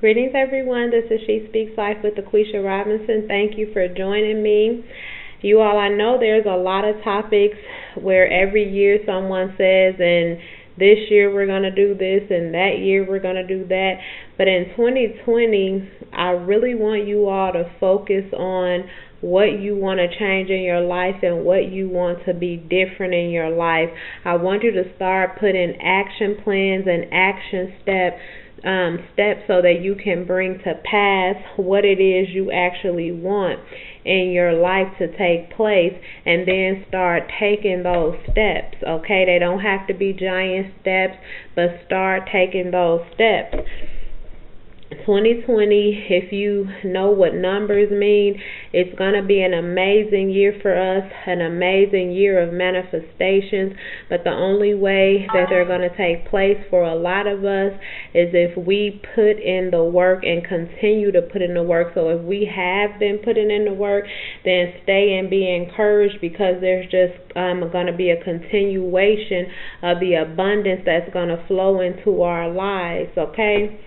Greetings, everyone. This is She Speaks Life with Laquisha Robinson. Thank you for joining me. You all, I know there's a lot of topics where every year someone says, and this year we're going to do this, and that year we're going to do that. But in 2020, I really want you all to focus on what you want to change in your life and what you want to be different in your life. I want you to start putting action plans and action steps so that you can bring to pass what it is you actually want in your life to take place, and then start taking those steps. Okay, they don't have to be giant steps, but start taking those steps. 2020, if you know what numbers mean, it's going to be an amazing year for us, an amazing year of manifestations. But the only way that they're going to take place for a lot of us is if we put in the work and continue to put in the work. So if we have been putting in the work, then stay and be encouraged, because there's just going to be a continuation of the abundance that's going to flow into our lives. Okay.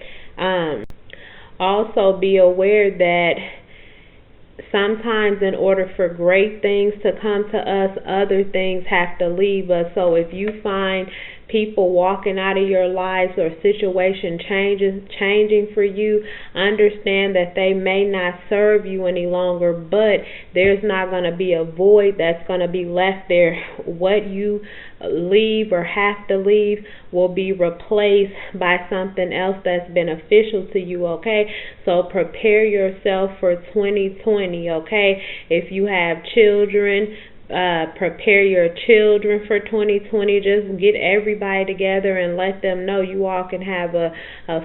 Also be aware that sometimes in order for great things to come to us, other things have to leave us. So if you find people walking out of your lives or situation changing for you, understand that they may not serve you any longer, but there's not going to be a void that's going to be left there. What you leave or have to leave will be replaced by something else that's beneficial to you. Okay, so prepare yourself for 2020. Okay, if you have children, prepare your children for 2020. Just get everybody together and let them know. You all can have a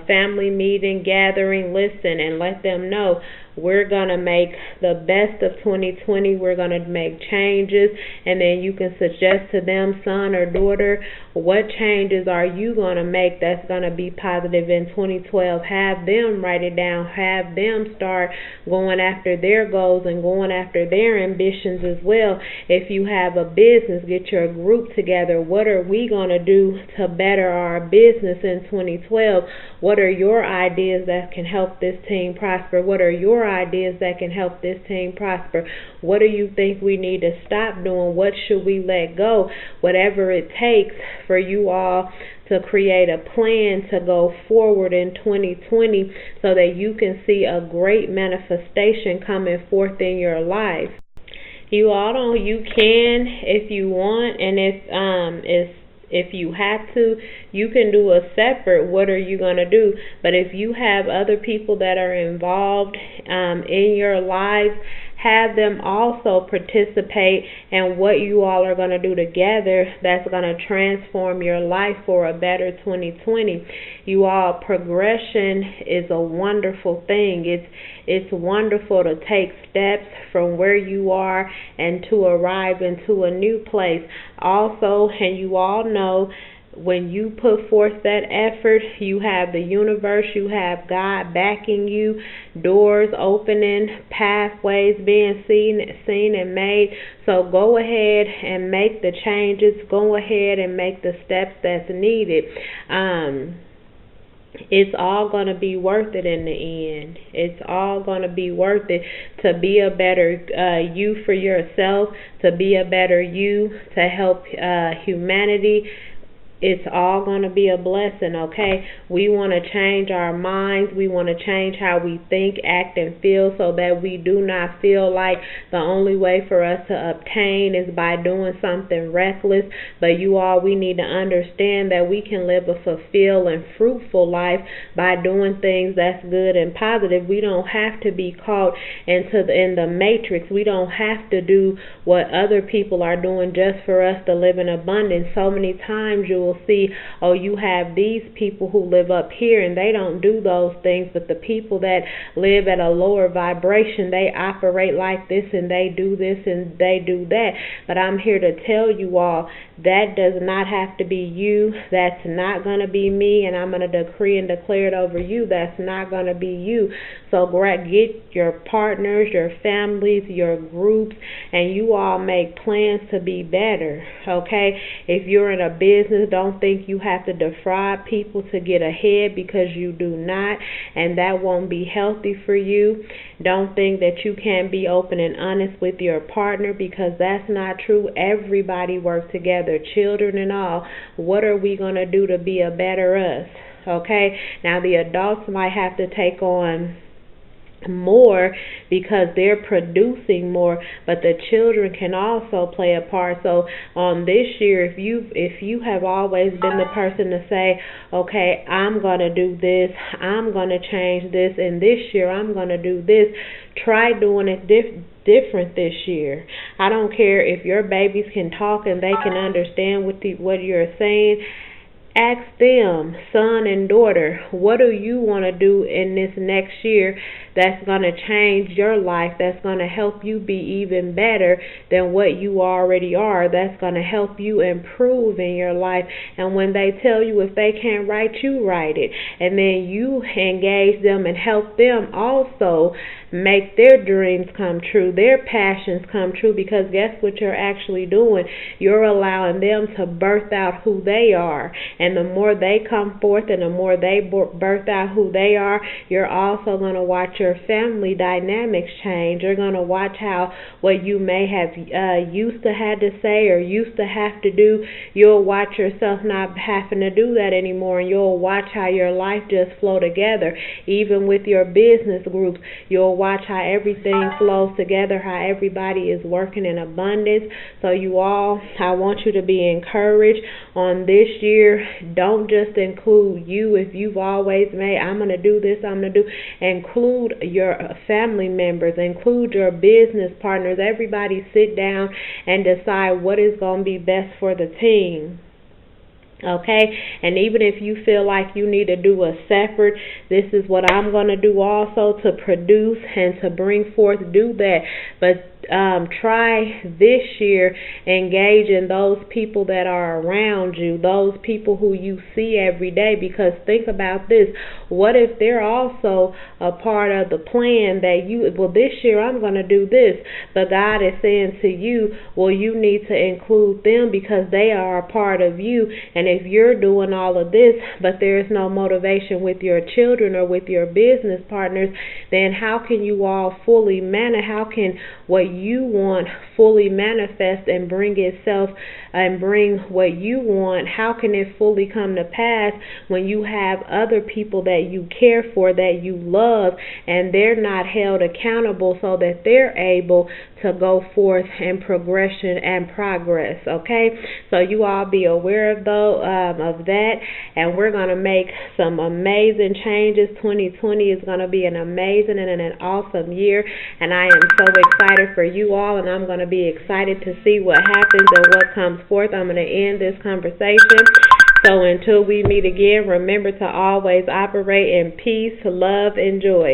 family meeting, gathering, listen, and let them know we're going to make the best of 2020. We're going to make changes, and then you can suggest to them, son or daughter, what changes are you going to make that's going to be positive in 2012. Have them write it down. Have them start going after their goals and going after their ambitions as well. If you have a business, get your group together. What are we going to do to better our business in 2012? What are your ideas that can help this team prosper? What are your ideas that can help this team prosper? What do you think we need to stop doing? What should we let go? Whatever it takes for you all to create a plan to go forward in 2020 so that you can see a great manifestation coming forth in your life. You can, if you want, and if you have to, you can do a separate what are you going to do. But if you have other people that are involved in your lives, have them also participate in what you all are going to do together that's going to transform your life for a better 2020. You all, progression is a wonderful thing. It's wonderful to take steps from where you are and to arrive into a new place. Also, and you all know, when you put forth that effort, you have the universe, you have God backing you, doors opening, pathways being seen and made. So go ahead and make the changes. Go ahead and make the steps that's needed. It's all going to be worth it in the end. It's all going to be worth it to be a better you for yourself, to be a better you, to help humanity. It's all going to be a blessing, okay? We want to change our minds. We want to change how we think, act, and feel, so that we do not feel like the only way for us to obtain is by doing something reckless. But you all, we need to understand that we can live a fulfilled and fruitful life by doing things that's good and positive. We don't have to be caught in the matrix. We don't have to do what other people are doing just for us to live in abundance. So many times you will see, oh, you have these people who live up here and they don't do those things, but the people that live at a lower vibration, they operate like this and they do this and they do that. But I'm here to tell you all, that does not have to be you. That's not going to be me, and I'm going to decree and declare it over you. That's not going to be you. So get your partners, your families, your groups, and you all make plans to be better, okay? If you're in a business, don't Don't think you have to defraud people to get ahead, because you do not, and that won't be healthy for you. Don't think that you can't be open and honest with your partner, because that's not true. Everybody works together, children and all. What are we going to do to be a better us? Okay? Now, the adults might have to take on more because they're producing more, but the children can also play a part. So this year, if you have always been the person to say, okay, I'm going to do this, I'm going to change this, and this year I'm going to do this, try doing it different this year. I don't care if your babies can talk and they can understand what you're saying. Ask them, son and daughter, what do you want to do in this next year that's going to change your life, that's going to help you be even better than what you already are, that's going to help you improve in your life. And when they tell you if they can't write, you write it. And then you engage them and help them also make their dreams come true, their passions come true, because guess what you're actually doing? You're allowing them to birth out who they are. And the more they come forth and the more they birth out who they are, you're also going to watch your family dynamics change. You're going to watch how what you may have used to had to say or used to have to do, you'll watch yourself not having to do that anymore, and you'll watch how your life just flow together. Even with your business groups, you'll watch how everything flows together, how everybody is working in abundance. So I want you to be encouraged on this year. Don't just include you. If you've always made, I'm going to do this, include your family members, include your business partners. Everybody sit down and decide what is going to be best for the team. Okay, and even if you feel like you need to do a separate, this is what I'm going to do also to produce and to bring forth, do that. But try this year, engage in those people that are around you, those people who you see every day, because think about this. What if they're also a part of the plan that this year I'm going to do this, but God is saying to you, well, you need to include them because they are a part of you. And if you're doing all of this, but there's no motivation with your children or with your business partners, then how can you all how can what you want fully manifest and bring itself and bring what you want? How can it fully come to pass when you have other people that you care for, that you love, and they're not held accountable so that they're able to go forth in progression and progress? Okay, so you all be aware of that, and we're going to make some amazing changes. 2020 is going to be an amazing and an awesome year, and I am so excited for you all, and I'm going to be excited to see what happens and what comes forth. I'm going to end this conversation. So until we meet again, remember to always operate in peace, love, and joy.